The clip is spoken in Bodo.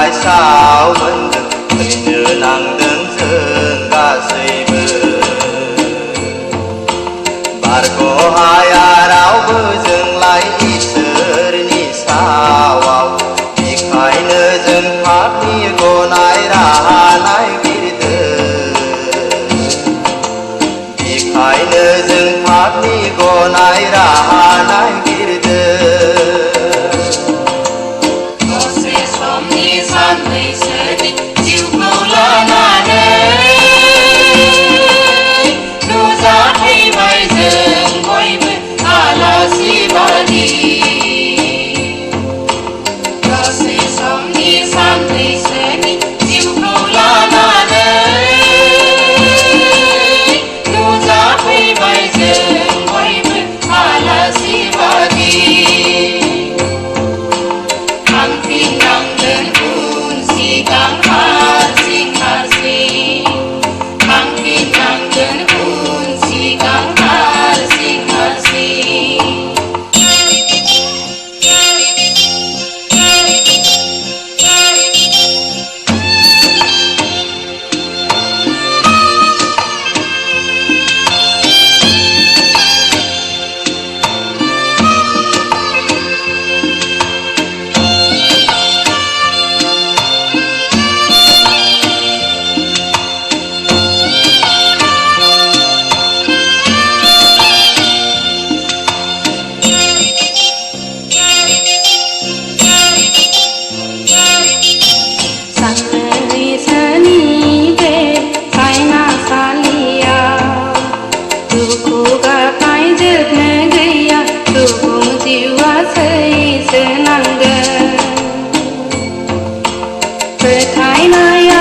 lại sao mình được người nhớ nắng đứng dừng गासैबो बारखौ हाया रावबो जोंलाय इसोरनि सावाव बेखायनो जों पापनि गनाय राहा नागिरदों बेखायनो जों पापनि गनाय राहा नागिरदों दसे समनि साननैसोनि जिउखौ लानानै नुजाफैबाय जों बयबो आलासि बादि दसे समनि साननैसोनि जिउखौ लानानै नुजाफैबाय जों बयबो आलासि बादि थांफिननांगोन उन सिगां हारसिं हारसिं थांफिननांगोन उन सिगां हारसिं हारसिं फोथायनाया